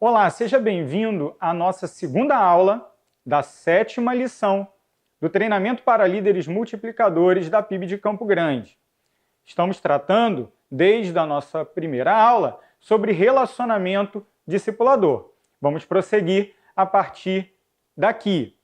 Olá, seja bem-vindo à nossa segunda aula da 7ª lição do treinamento para líderes multiplicadores da PIB de Campo Grande. Estamos tratando, desde a nossa primeira aula, sobre relacionamento discipulador. Vamos prosseguir a partir daqui.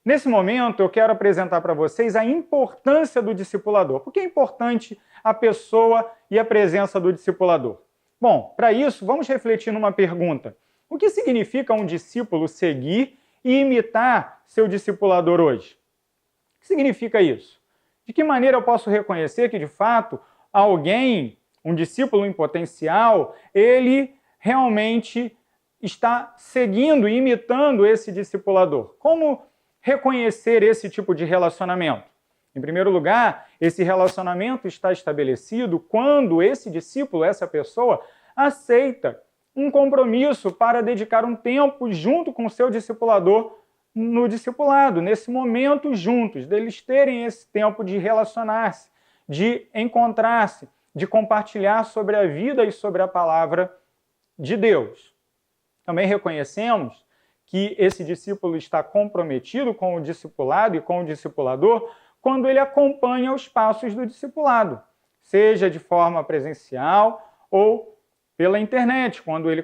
Nesse momento, eu quero apresentar para vocês a importância do discipulador. Por que é importante a pessoa e a presença do discipulador? Bom, para isso, vamos refletir numa pergunta. O que significa um discípulo seguir e imitar seu discipulador hoje? O que significa isso? De que maneira eu posso reconhecer que, de fato, alguém, um discípulo em potencial, ele realmente está seguindo e imitando esse discipulador? Como reconhecer esse tipo de relacionamento? Em primeiro lugar, esse relacionamento está estabelecido quando esse discípulo, essa pessoa, aceita um compromisso para dedicar um tempo junto com o seu discipulador no discipulado, nesse momento juntos, deles terem esse tempo de relacionar-se, de encontrar-se, de compartilhar sobre a vida e sobre a palavra de Deus. Também reconhecemos que esse discípulo está comprometido com o discipulado e com o discipulador quando ele acompanha os passos do discipulado, seja de forma presencial ou pela internet, quando ele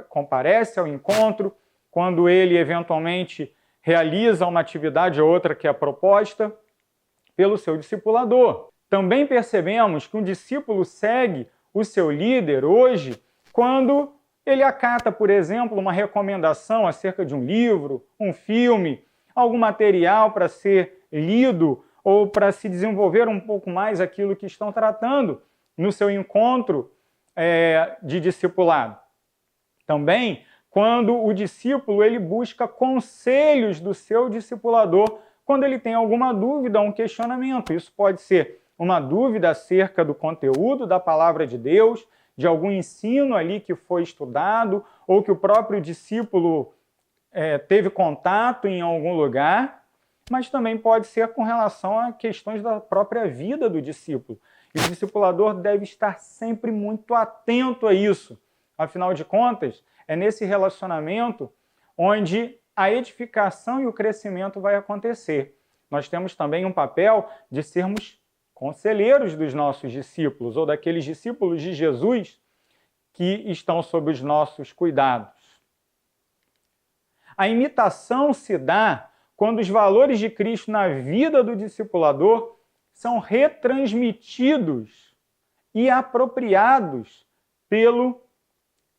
comparece ao encontro, quando ele eventualmente realiza uma atividade ou outra que é proposta pelo seu discipulador. Também percebemos que um discípulo segue o seu líder hoje quando ele acata, por exemplo, uma recomendação acerca de um livro, um filme, algum material para ser lido ou para se desenvolver um pouco mais aquilo que estão tratando no seu encontro de discipulado. Também, quando o discípulo ele busca conselhos do seu discipulador, quando ele tem alguma dúvida, um questionamento. Isso pode ser uma dúvida acerca do conteúdo da palavra de Deus, de algum ensino ali que foi estudado, ou que o próprio discípulo teve contato em algum lugar, mas também pode ser com relação a questões da própria vida do discípulo. E o discipulador deve estar sempre muito atento a isso. Afinal de contas, é nesse relacionamento onde a edificação e o crescimento vai acontecer. Nós temos também um papel de sermos conselheiros dos nossos discípulos, ou daqueles discípulos de Jesus que estão sob os nossos cuidados. A imitação se dá quando os valores de Cristo na vida do discipulador são retransmitidos e apropriados pelo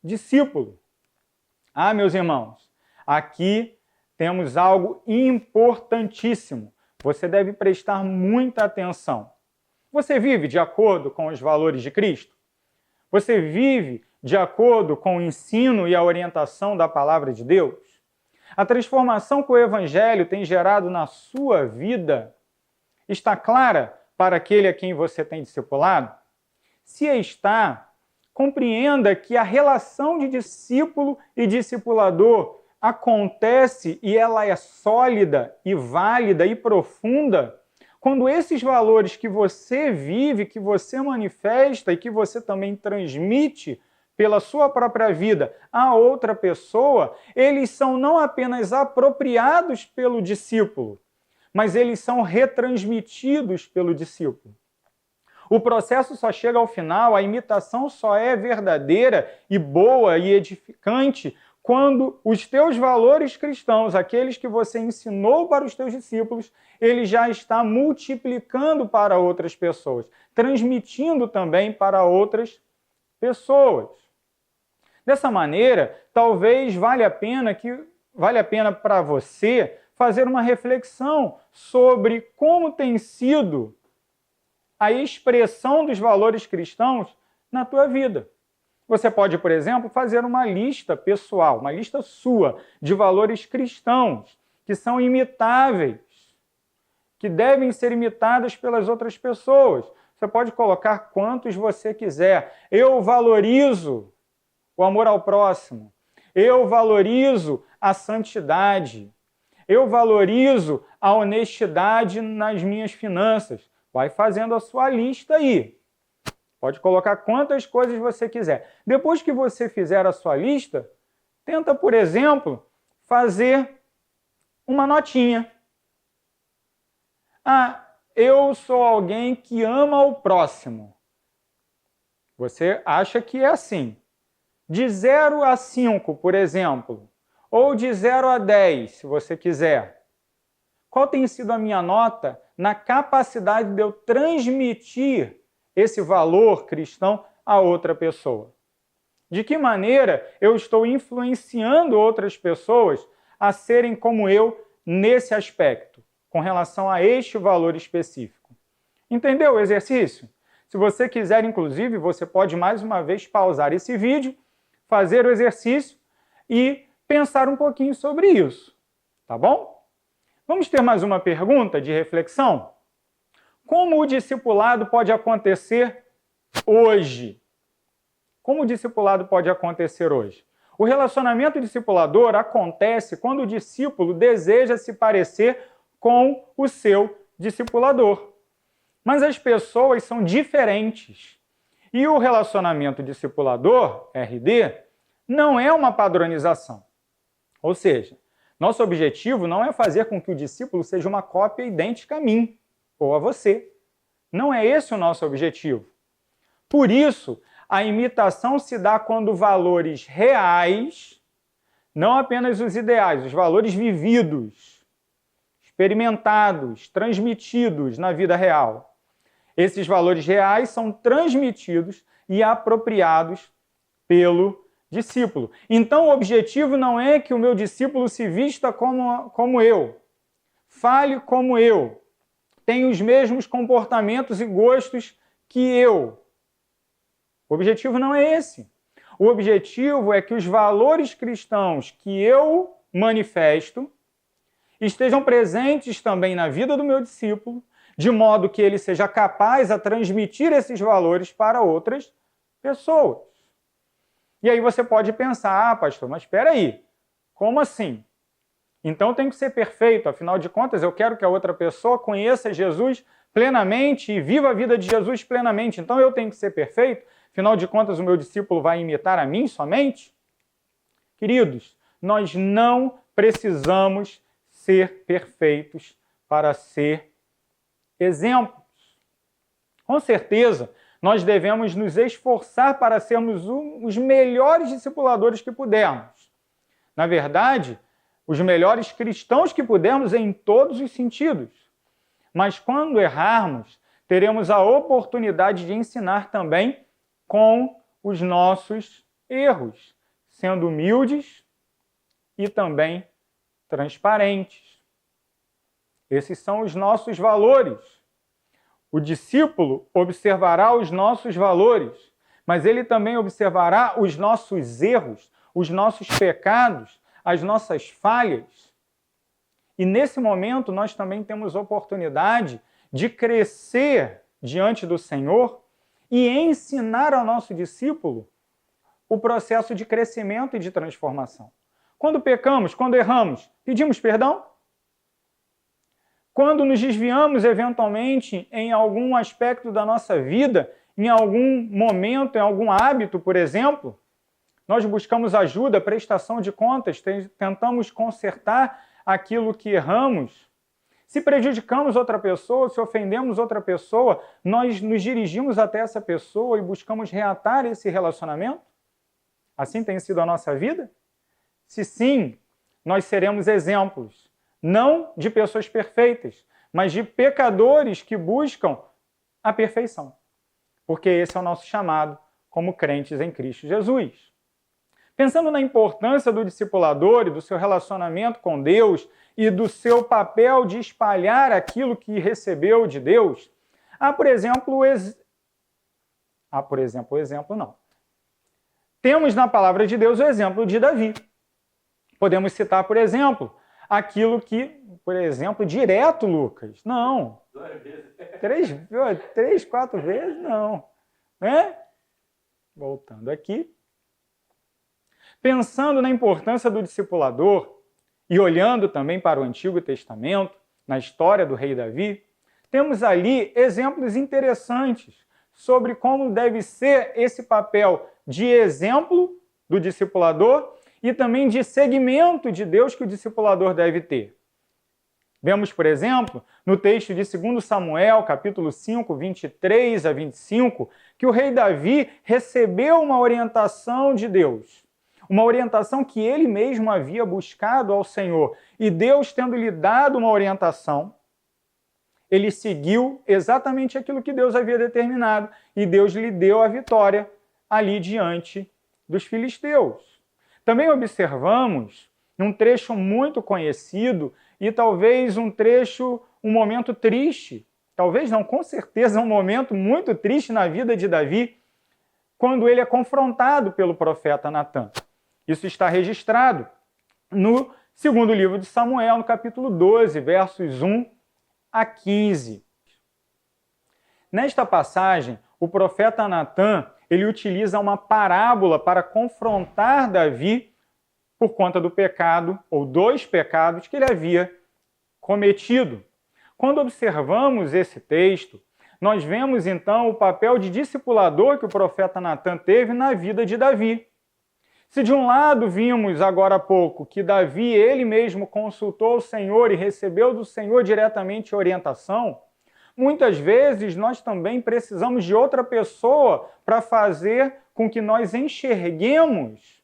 discípulo. Ah, meus irmãos, aqui temos algo importantíssimo. Você deve prestar muita atenção. Você vive de acordo com os valores de Cristo? Você vive de acordo com o ensino e a orientação da palavra de Deus? A transformação que o Evangelho tem gerado na sua vida está clara para aquele a quem você tem discipulado? Se está, compreenda que a relação de discípulo e discipulador acontece e ela é sólida e válida e profunda quando esses valores que você vive, que você manifesta e que você também transmite pela sua própria vida a outra pessoa, eles são não apenas apropriados pelo discípulo, mas eles são retransmitidos pelo discípulo. O processo só chega ao final, a imitação só é verdadeira e boa e edificante quando os teus valores cristãos, aqueles que você ensinou para os teus discípulos, ele já está multiplicando para outras pessoas, transmitindo também para outras pessoas. Dessa maneira, talvez valha a pena para você fazer uma reflexão sobre como tem sido a expressão dos valores cristãos na tua vida. Você pode, por exemplo, fazer uma lista pessoal, uma lista sua de valores cristãos que são imitáveis, que devem ser imitados pelas outras pessoas. Você pode colocar quantos você quiser. Eu valorizo o amor ao próximo. Eu valorizo a santidade. Eu valorizo a honestidade nas minhas finanças. Vai fazendo a sua lista aí. Pode colocar quantas coisas você quiser. Depois que você fizer a sua lista, Tenta, por exemplo, fazer uma notinha. Ah, eu sou alguém que ama o próximo. Você acha que é assim. De 0 a 5, por exemplo, ou de 0 a 10, se você quiser. Qual tem sido a minha nota na capacidade de eu transmitir esse valor cristão a outra pessoa? De que maneira eu estou influenciando outras pessoas a serem como eu nesse aspecto, com relação a este valor específico? Entendeu o exercício? Se você quiser, inclusive, você pode mais uma vez pausar esse vídeo, fazer o exercício e pensar um pouquinho sobre isso, tá bom? Vamos ter mais uma pergunta de reflexão? Como o discipulado pode acontecer hoje? Como o discipulado pode acontecer hoje? O relacionamento discipulador acontece quando o discípulo deseja se parecer com o seu discipulador. Mas as pessoas são diferentes. E o relacionamento discipulador, RD, não é uma padronização. Ou seja, nosso objetivo não é fazer com que o discípulo seja uma cópia idêntica a mim ou a você. Não é esse o nosso objetivo. Por isso, a imitação se dá quando valores reais, não apenas os ideais, os valores vividos, experimentados, transmitidos na vida real. Esses valores reais são transmitidos e apropriados pelo discípulo. Então, o objetivo não é que o meu discípulo se vista como eu, fale como eu, tenha os mesmos comportamentos e gostos que eu. O objetivo não é esse. O objetivo é que os valores cristãos que eu manifesto estejam presentes também na vida do meu discípulo, de modo que ele seja capaz a transmitir esses valores para outras pessoas. E aí você pode pensar, pastor, mas espera aí, como assim? Então tem que ser perfeito, afinal de contas eu quero que a outra pessoa conheça Jesus plenamente e viva a vida de Jesus plenamente, então eu tenho que ser perfeito? Afinal de contas o meu discípulo vai imitar a mim somente? Queridos, nós não precisamos ser perfeitos para ser exemplos. Com certeza, nós devemos nos esforçar para sermos os melhores discipuladores que pudermos. Na verdade, os melhores cristãos que pudermos em todos os sentidos. Mas quando errarmos, teremos a oportunidade de ensinar também com os nossos erros, sendo humildes e também transparentes. Esses são os nossos valores. O discípulo observará os nossos valores, mas ele também observará os nossos erros, os nossos pecados, as nossas falhas. E nesse momento nós também temos oportunidade de crescer diante do Senhor e ensinar ao nosso discípulo o processo de crescimento e de transformação. Quando pecamos, quando erramos, pedimos perdão? Quando nos desviamos eventualmente em algum aspecto da nossa vida, em algum momento, em algum hábito, por exemplo, nós buscamos ajuda, prestação de contas, tentamos consertar aquilo que erramos. Se prejudicamos outra pessoa, se ofendemos outra pessoa, nós nos dirigimos até essa pessoa e buscamos reatar esse relacionamento? Assim tem sido a nossa vida? Se sim, nós seremos exemplos. Não de pessoas perfeitas, mas de pecadores que buscam a perfeição. Porque esse é o nosso chamado como crentes em Cristo Jesus. Pensando na importância do discipulador e do seu relacionamento com Deus e do seu papel de espalhar aquilo que recebeu de Deus, Temos na palavra de Deus o exemplo de Davi. Podemos citar, por exemplo, aquilo que, por exemplo, direto, Lucas. Não. 2 vezes. 3, 4 vezes, não. Né? Voltando aqui. Pensando na importância do discipulador e olhando também para o Antigo Testamento, na história do rei Davi, temos ali exemplos interessantes sobre como deve ser esse papel de exemplo do discipulador e também de seguimento de Deus que o discipulador deve ter. Vemos, por exemplo, no texto de 2 Samuel, capítulo 5, 23 a 25, que o rei Davi recebeu uma orientação de Deus, uma orientação que ele mesmo havia buscado ao Senhor. E Deus, tendo lhe dado uma orientação, ele seguiu exatamente aquilo que Deus havia determinado, e Deus lhe deu a vitória ali diante dos filisteus. Também observamos um trecho muito conhecido e talvez um momento triste, talvez não, com certeza um momento muito triste na vida de Davi, quando ele é confrontado pelo profeta Natã. Isso está registrado no segundo livro de Samuel, no capítulo 12, versos 1 a 15. Nesta passagem, o profeta Natã, ele utiliza uma parábola para confrontar Davi por conta do pecado, ou dos pecados, que ele havia cometido. Quando observamos esse texto, nós vemos então o papel de discipulador que o profeta Natã teve na vida de Davi. Se de um lado vimos agora há pouco que Davi, ele mesmo consultou o Senhor e recebeu do Senhor diretamente orientação, muitas vezes nós também precisamos de outra pessoa para fazer com que nós enxerguemos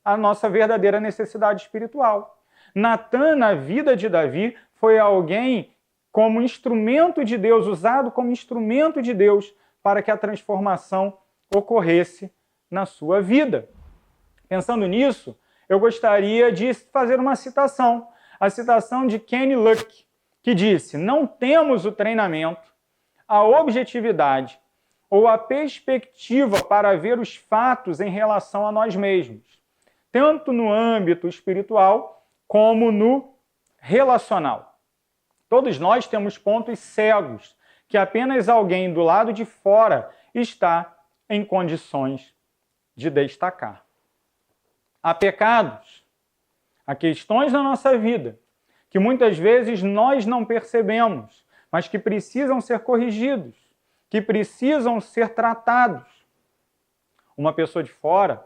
a nossa verdadeira necessidade espiritual. Natã, na vida de Davi, foi alguém como instrumento de Deus, usado como instrumento de Deus para que a transformação ocorresse na sua vida. Pensando nisso, eu gostaria de fazer uma citação, a citação de Kenny Luck, que disse: não temos o treinamento, a objetividade ou a perspectiva para ver os fatos em relação a nós mesmos, tanto no âmbito espiritual como no relacional. Todos nós temos pontos cegos que apenas alguém do lado de fora está em condições de destacar. Há pecados, há questões na nossa vida que muitas vezes nós não percebemos, mas que precisam ser corrigidos, que precisam ser tratados. Uma pessoa de fora,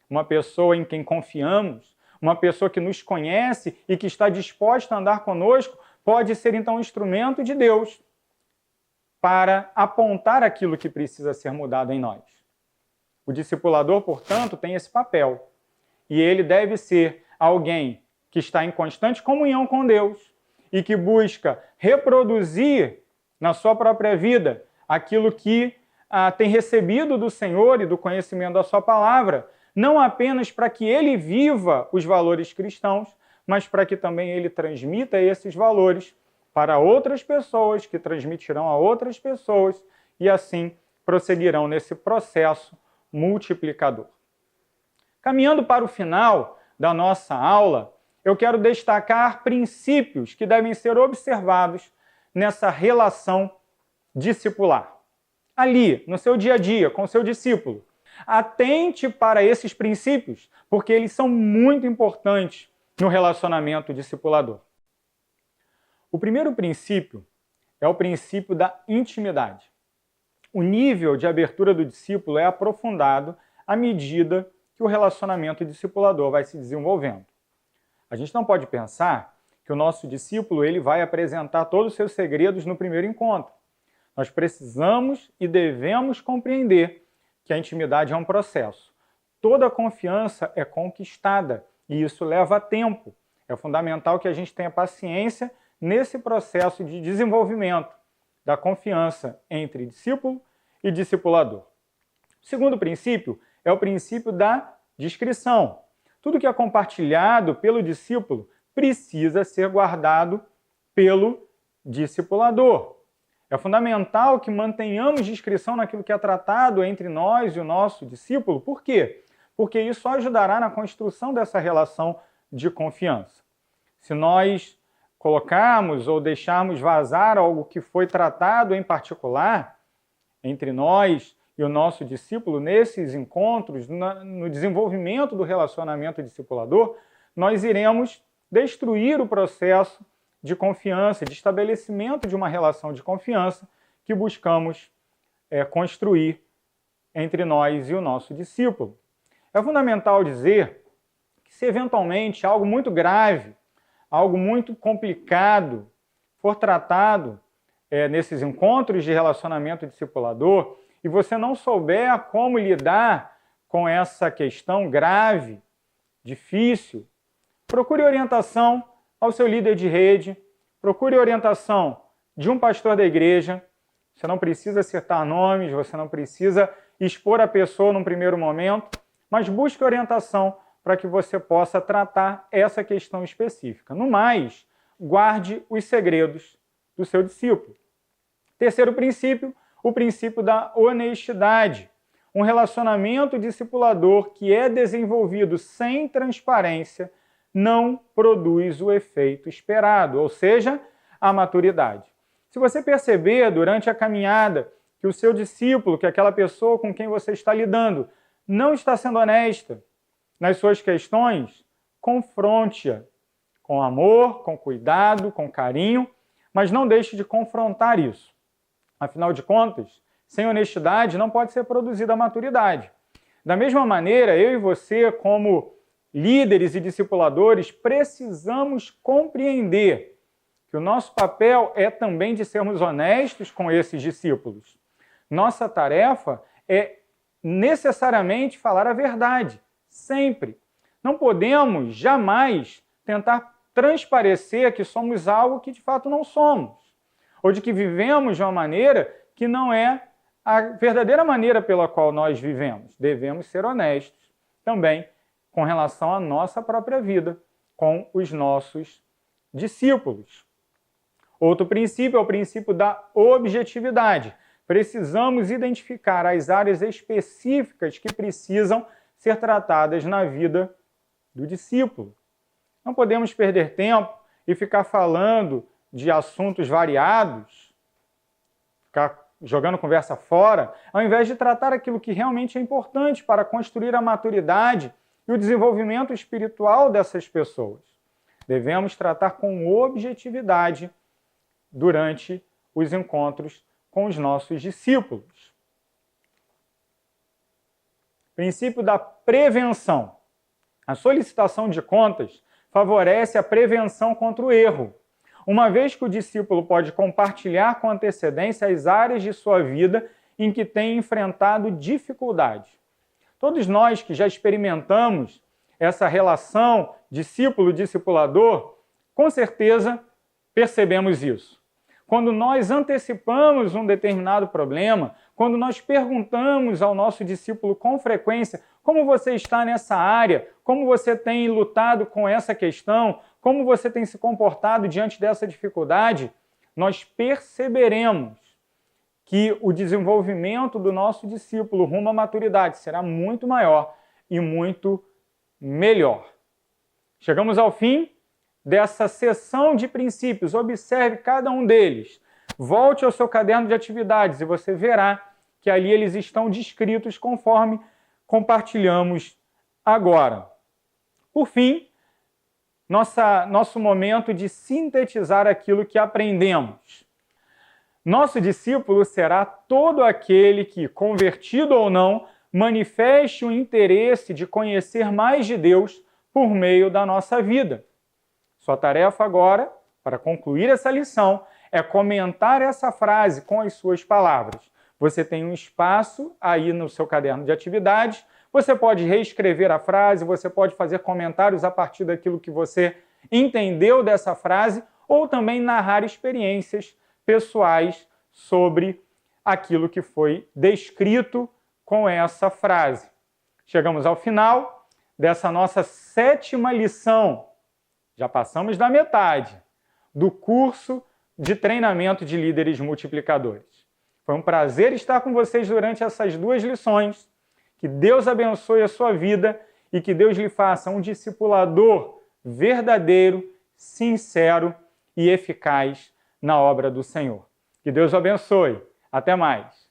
uma pessoa em quem confiamos, uma pessoa que nos conhece e que está disposta a andar conosco, pode ser então um instrumento de Deus para apontar aquilo que precisa ser mudado em nós. O discipulador, portanto, tem esse papel. E ele deve ser alguém que está em constante comunhão com Deus e que busca reproduzir na sua própria vida aquilo que tem recebido do Senhor e do conhecimento da sua palavra, não apenas para que ele viva os valores cristãos, mas para que também ele transmita esses valores para outras pessoas, que transmitirão a outras pessoas, e assim prosseguirão nesse processo multiplicador. Caminhando para o final da nossa aula, eu quero destacar princípios que devem ser observados nessa relação discipular. Ali, no seu dia a dia, com o seu discípulo, atente para esses princípios, porque eles são muito importantes no relacionamento discipulador. O primeiro princípio é o princípio da intimidade. O nível de abertura do discípulo é aprofundado à medida que o relacionamento discipulador vai se desenvolvendo. A gente não pode pensar que o nosso discípulo ele vai apresentar todos os seus segredos no primeiro encontro. Nós precisamos e devemos compreender que a intimidade é um processo. Toda confiança é conquistada e isso leva tempo. É fundamental que a gente tenha paciência nesse processo de desenvolvimento da confiança entre discípulo e discipulador. O segundo princípio é o princípio da discrição. Tudo que é compartilhado pelo discípulo precisa ser guardado pelo discipulador. É fundamental que mantenhamos discrição naquilo que é tratado entre nós e o nosso discípulo. Por quê? Porque isso ajudará na construção dessa relação de confiança. Se nós colocarmos ou deixarmos vazar algo que foi tratado em particular entre nós e o nosso discípulo nesses encontros, no desenvolvimento do relacionamento discipulador, nós iremos destruir o processo de confiança, de estabelecimento de uma relação de confiança que buscamos construir entre nós e o nosso discípulo. É fundamental dizer que Se eventualmente algo muito grave, algo muito complicado for tratado nesses encontros de relacionamento discipulador e você não souber como lidar com essa questão grave, difícil, procure orientação ao seu líder de rede, procure orientação de um pastor da igreja. Você não precisa citar nomes, você não precisa expor a pessoa num primeiro momento, mas busque orientação para que você possa tratar essa questão específica. No mais, guarde os segredos do seu discípulo. Terceiro princípio, o princípio da honestidade. Um relacionamento discipulador que é desenvolvido sem transparência não produz o efeito esperado, ou seja, a maturidade. Se você perceber durante a caminhada que o seu discípulo, que aquela pessoa com quem você está lidando, não está sendo honesta nas suas questões, confronte-a com amor, com cuidado, com carinho, mas não deixe de confrontar isso. Afinal de contas, sem honestidade não pode ser produzida a maturidade. Da mesma maneira, eu e você, como líderes e discipuladores, precisamos compreender que o nosso papel é também de sermos honestos com esses discípulos. Nossa tarefa é necessariamente falar a verdade, sempre. Não podemos jamais tentar transparecer que somos algo que de fato não somos, ou de que vivemos de uma maneira que não é a verdadeira maneira pela qual nós vivemos. Devemos ser honestos também com relação à nossa própria vida, com os nossos discípulos. Outro princípio é o princípio da objetividade. Precisamos identificar as áreas específicas que precisam ser tratadas na vida do discípulo. Não podemos perder tempo e ficar falando de assuntos variados, ficar jogando conversa fora, ao invés de tratar aquilo que realmente é importante para construir a maturidade e o desenvolvimento espiritual dessas pessoas. Devemos tratar com objetividade durante os encontros com os nossos discípulos. Princípio da prevenção. A solicitação de contas favorece a prevenção contra o erro, uma vez que o discípulo pode compartilhar com antecedência as áreas de sua vida em que tem enfrentado dificuldade. Todos nós que já experimentamos essa relação discípulo-discipulador, com certeza percebemos isso. Quando nós antecipamos um determinado problema, quando nós perguntamos ao nosso discípulo com frequência como você está nessa área, como você tem lutado com essa questão, como você tem se comportado diante dessa dificuldade, nós perceberemos que o desenvolvimento do nosso discípulo rumo à maturidade será muito maior e muito melhor. Chegamos ao fim dessa sessão de princípios. Observe cada um deles. Volte ao seu caderno de atividades e você verá que ali eles estão descritos conforme compartilhamos agora. Por fim, nosso momento de sintetizar aquilo que aprendemos. Nosso discípulo será todo aquele que, convertido ou não, manifeste o interesse de conhecer mais de Deus por meio da nossa vida. Sua tarefa agora, para concluir essa lição, é comentar essa frase com as suas palavras. Você tem um espaço aí no seu caderno de atividades, você pode reescrever a frase, você pode fazer comentários a partir daquilo que você entendeu dessa frase, ou também narrar experiências pessoais sobre aquilo que foi descrito com essa frase. Chegamos ao final dessa nossa 7ª lição. Já passamos da metade do curso de treinamento de líderes multiplicadores. Foi um prazer estar com vocês durante essas 2 lições. Que Deus abençoe a sua vida e que Deus lhe faça um discipulador verdadeiro, sincero e eficaz na obra do Senhor. Que Deus o abençoe. Até mais.